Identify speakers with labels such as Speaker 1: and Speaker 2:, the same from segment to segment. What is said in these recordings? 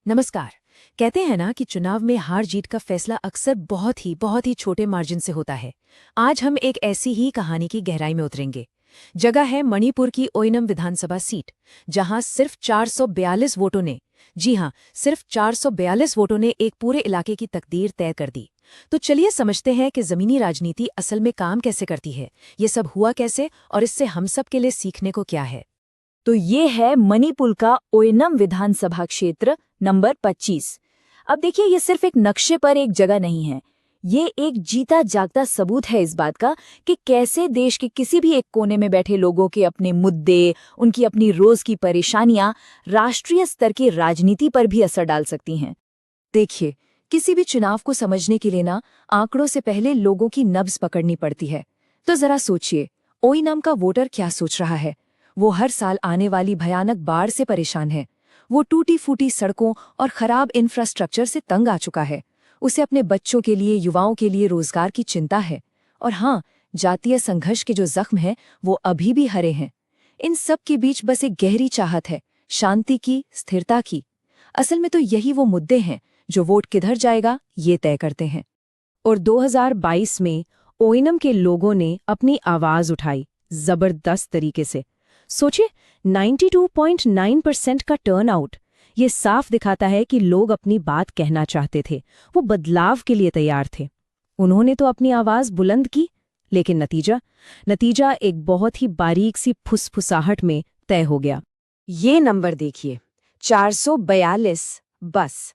Speaker 1: नमस्कार। कहते हैं ना कि चुनाव में हार जीत का फैसला अक्सर बहुत ही छोटे मार्जिन से होता है। आज हम एक ऐसी ही कहानी की गहराई में उतरेंगे। जगह है मणिपुर की ओइनम विधानसभा सीट, जहां सिर्फ 442 वोटों ने, जी हां, सिर्फ 442 वोटों ने एक पूरे इलाके की तकदीर तय कर दी। तो चलिए समझते हैं कि जमीनी राजनीति असल में काम कैसे करती है, ये सब हुआ कैसे और इससे हम सब के लिए सीखने को क्या है।
Speaker 2: तो ये है मणिपुर का ओयनम विधानसभा क्षेत्र नंबर 25। अब देखिए, ये सिर्फ एक नक्शे पर एक जगह नहीं है। ये एक जीता जागता सबूत है इस बात का कि कैसे देश के किसी भी एक कोने में बैठे लोगों के अपने मुद्दे, उनकी अपनी रोज की परेशानियां राष्ट्रीय स्तर की राजनीति पर भी असर डाल सकती हैं। देखिए, किसी भी चुनाव को समझने के लिए ना आंकड़ों से पहले लोगों की नब्ज पकड़नी पड़ती है। तो जरा सोचिए, ओइनम का वोटर क्या सोच रहा है। वो हर साल आने वाली भयानक बाढ़ से परेशान है। वो टूटी फूटी सड़कों और खराब इंफ्रास्ट्रक्चर से तंग आ चुका है। उसे अपने बच्चों के लिए, युवाओं के लिए रोजगार की चिंता है। और हाँ, जातीय संघर्ष के जो जख्म हैं वो अभी भी हरे हैं। इन सब के बीच बस एक गहरी चाहत है, शांति की, स्थिरता की। असल में तो यही वो मुद्दे हैं जो वोट किधर जाएगा ये तय करते हैं। और 2022 में ओइनम के लोगों ने अपनी आवाज उठाई, जबरदस्त तरीके से। सोचिए, 92.9% का टर्नआउट। ये साफ दिखाता है कि लोग अपनी बात कहना चाहते थे, वो बदलाव के लिए तैयार थे। उन्होंने तो अपनी आवाज बुलंद की, लेकिन नतीजा एक बहुत ही बारीक सी फुसफुसाहट में तय हो गया।
Speaker 1: ये नंबर देखिए, 442, बस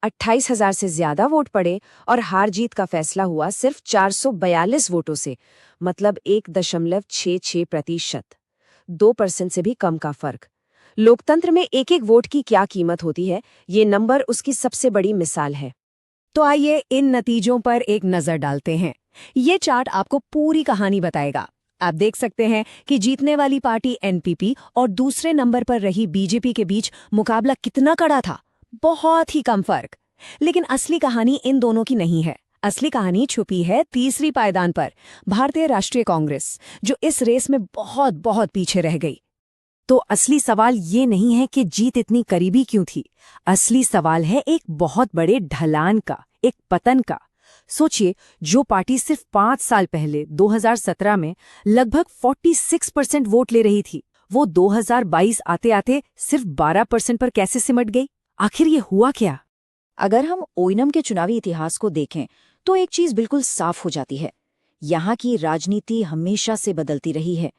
Speaker 1: 28,000 से ज्यादा वोट पड़े और हार जीत का फैसला हुआ सिर्फ 442 वोटों से, मतलब 1.66%। 2% से भी कम का फर्क। लोकतंत्र में एक एक वोट की क्या कीमत होती है, ये नंबर उसकी सबसे बड़ी मिसाल है। तो आइए इन नतीजों पर एक नजर डालते हैं। ये चार्ट आपको पूरी कहानी बताएगा। आप देख सकते हैं कि जीतने वाली पार्टी एनपीपी और दूसरे नंबर पर रही बीजेपी के बीच मुकाबला कितना कड़ा था। बहुत ही कम फर्क। लेकिन असली कहानी इन दोनों की नहीं है। असली कहानी छुपी है तीसरी पायदान पर, भारतीय राष्ट्रीय कांग्रेस, जो इस रेस में बहुत पीछे रह गई। तो असली सवाल ये नहीं है कि जीत इतनी करीबी क्यों थी। असली सवाल है एक बहुत बड़े ढलान का, एक पतन का। सोचिए, जो पार्टी सिर्फ 5 साल पहले 2017 में लगभग 46% वोट ले रही थी, वो 2022 आते आते सिर्फ 12% पर कैसे सिमट गई। आखिर ये हुआ क्या?
Speaker 2: अगर हम ओइनम के चुनावी इतिहास को देखें तो एक चीज बिल्कुल साफ हो जाती है। यहाँ की राजनीति हमेशा से बदलती रही है।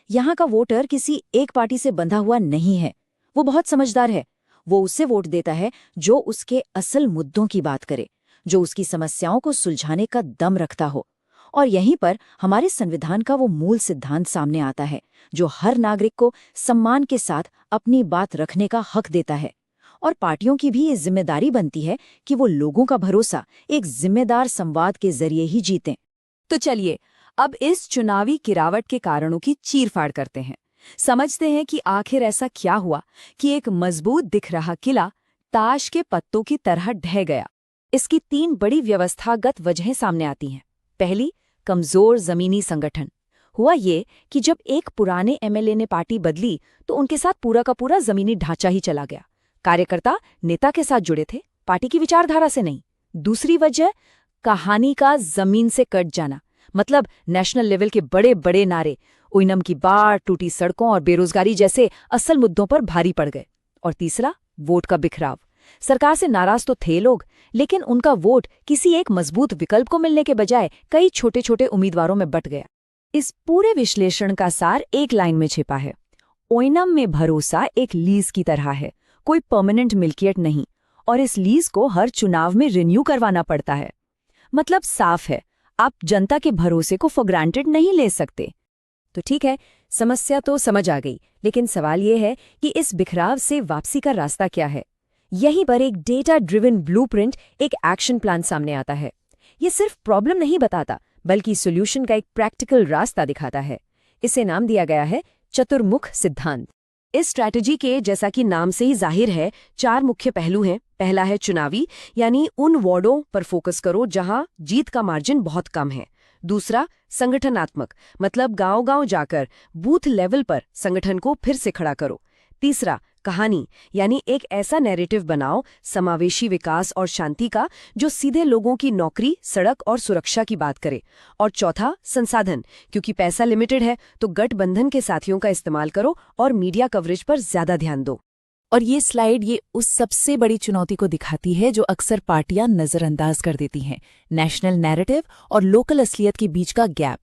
Speaker 2: यहाँ का वोटर किसी एक पार्टी से बंधा हुआ नहीं है। वो बहुत समझदार है। वो उससे वोट देता है जो उसके असल मुद्दों की बात करे, जो उसकी समस्याओं को सुलझाने का दम रखता हो। और यहीं पर हमारे संविधान का वो मूल सिद्धांत सामने आता है, जो हर नागरिक को सम्मान के साथ अपनी बात रखने का हक देता है। और पार्टियों की भी ये जिम्मेदारी बनती है कि वो लोगों का भरोसा एक जिम्मेदार संवाद के जरिए ही जीतें। तो चलिए, अब इस चुनावी गिरावट के कारणों की चीरफाड़ करते हैं। समझते हैं कि आखिर ऐसा क्या हुआ कि एक मजबूत दिख रहा किला ताश के पत्तों की तरह ढह गया। इसकी 3 बड़ी व्यवस्थागत वजहें सामने आती हैं। पहली, कमजोर जमीनी संगठन। हुआ ये कि जब एक पुराने एमएलए ने पार्टी बदली तो उनके साथ पूरा का पूरा जमीनी ढांचा ही चला गया। कार्यकर्ता नेता के साथ जुड़े थे, पार्टी की विचारधारा से नहीं। दूसरी वजह, कहानी का जमीन से कट जाना। मतलब नेशनल लेवल के बड़े बड़े नारे ओइनम की बाढ़, टूटी सड़कों और बेरोजगारी जैसे असल मुद्दों पर भारी पड़ गए। और तीसरा, वोट का बिखराव। सरकार से नाराज तो थे लोग, लेकिन उनका वोट किसी एक मजबूत विकल्प को मिलने के बजाय कई छोटे छोटे उम्मीदवारों में बंट गया। इस पूरे विश्लेषण का सार एक लाइन में छिपा है। ओइनम में भरोसा एक लीज की तरह है, कोई परमानेंट मिल्कियत नहीं, और इस लीज को हर चुनाव में रिन्यू करवाना पड़ता है। मतलब साफ है, आप जनता के भरोसे को फॉर ग्रांटेड नहीं ले सकते। तो ठीक है, समस्या तो समझ आ गई, लेकिन सवाल यह है कि इस बिखराव से वापसी का रास्ता क्या है। यहीं पर एक डेटा ड्रिवन ब्लूप्रिंट, एक एक्शन प्लान सामने आता है। ये सिर्फ प्रॉब्लम नहीं बताता, बल्कि सॉल्यूशन का एक प्रैक्टिकल रास्ता दिखाता है। इसे नाम दिया गया है चतुर्मुख सिद्धांत। इस स्ट्रैटेजी के, जैसा कि नाम से ही जाहिर है, 4 मुख्य पहलू हैं। पहला है चुनावी, यानी उन वार्डों पर फोकस करो जहां जीत का मार्जिन बहुत कम है। दूसरा, संगठनात्मक, मतलब गांव-गांव जाकर बूथ लेवल पर संगठन को फिर से खड़ा करो। तीसरा,
Speaker 1: कहानी, यानी एक ऐसा नैरेटिव बनाओ समावेशी विकास और शांति का जो सीधे लोगों की नौकरी, सड़क और सुरक्षा की बात करे। और चौथा, संसाधन, क्योंकि पैसा लिमिटेड है तो गठबंधन के साथियों का इस्तेमाल करो और मीडिया कवरेज पर ज्यादा ध्यान दो।
Speaker 3: और ये स्लाइड ये उस सबसे बड़ी चुनौती को दिखाती है जो अक्सर पार्टियां नजरअंदाज कर देती हैं, नेशनल नैरेटिव और लोकल असलियत के बीच का गैप।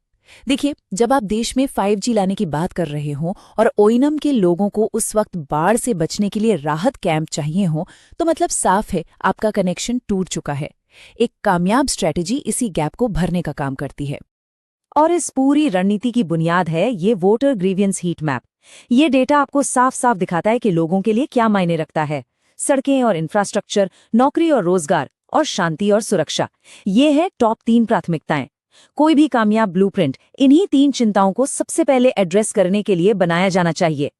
Speaker 3: देखिए, जब आप देश में 5G लाने की बात कर रहे हों और ओइनम के लोगों को उस वक्त बाढ़ से बचने के लिए राहत कैंप चाहिए हों, तो मतलब साफ है आपका कनेक्शन टूट चुका है। एक कामयाब स्ट्रेटेजी इसी गैप को भरने का काम करती है।
Speaker 2: और इस पूरी रणनीति की बुनियाद है ये वोटर ग्रीवियंस हीट मैप। ये डेटा आपको साफ साफ दिखाता है कि लोगों के लिए क्या मायने रखता है। सड़कें और इंफ्रास्ट्रक्चर, नौकरी और रोजगार, और शांति और सुरक्षा, ये है टॉप 3 प्राथमिकताएं। कोई भी कामयाब ब्लूप्रिंट इन्हीं 3 चिंताओं को सबसे पहले एड्रेस करने के लिए बनाया जाना चाहिए।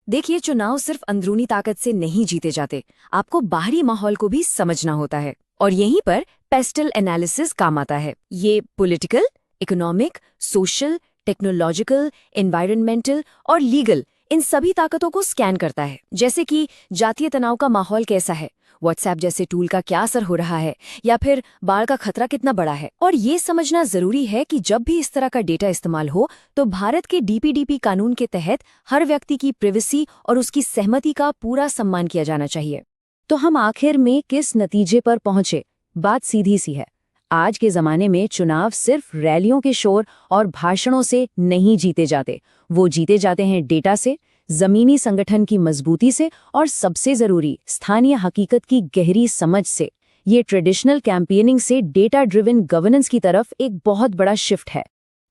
Speaker 1: देखिए, चुनाव सिर्फ अंदरूनी ताकत से नहीं जीते जाते, आपको बाहरी माहौल को भी समझना होता है। और यहीं पर पेस्टल एनालिसिस काम आता है। ये political, economic, social, technological, environmental और लीगल, इन सभी ताकतों को स्कैन करता है। जैसे कि जातीय तनाव का माहौल कैसा है, व्हाट्सएप जैसे टूल का क्या असर हो रहा है, या फिर बाढ़ का खतरा कितना बड़ा है। और ये समझना जरूरी है कि जब भी इस तरह का डेटा इस्तेमाल हो तो भारत के डीपीडीपी कानून के तहत हर व्यक्ति की प्राइवेसी और उसकी सहमति का पूरा सम्मान किया जाना चाहिए।
Speaker 2: तो हम आखिर में किस नतीजे पर पहुंचे? बात सीधी सी है। आज के जमाने में चुनाव सिर्फ रैलियों के शोर और भाषणों से नहीं जीते जाते, वो जीते जाते हैं डेटा से, जमीनी संगठन की मजबूती से, और सबसे जरूरी स्थानीय हकीकत की गहरी समझ से। ये ट्रेडिशनल कैंपेनिंग से डेटा ड्रिवन गवर्नेंस की तरफ एक बहुत बड़ा शिफ्ट है।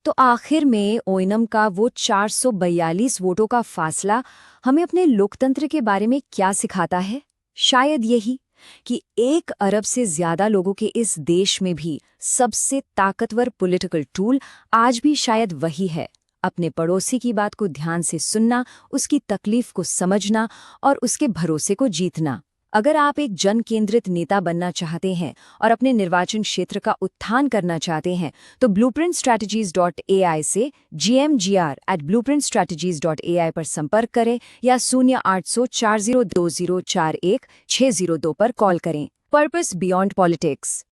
Speaker 1: तो आखिर में ओइनम का वो 442 वोटों का फासला हमें अपने लोकतंत्र के बारे में क्या सिखाता है? शायद यही कि 1 अरब से ज्यादा लोगों के इस देश में भी सबसे ताकतवर पॉलिटिकल टूल आज भी शायद वही है, अपने पड़ोसी की बात को ध्यान से सुनना, उसकी तकलीफ को समझना और उसके भरोसे को जीतना। अगर आप एक जन केंद्रित नेता बनना चाहते हैं और अपने निर्वाचन क्षेत्र का उत्थान करना चाहते हैं तो blueprintstrategies.ai से gmgr@blueprintstrategies.ai पर संपर्क करें या 0800 4020 41 602 पर कॉल करें। Purpose beyond politics.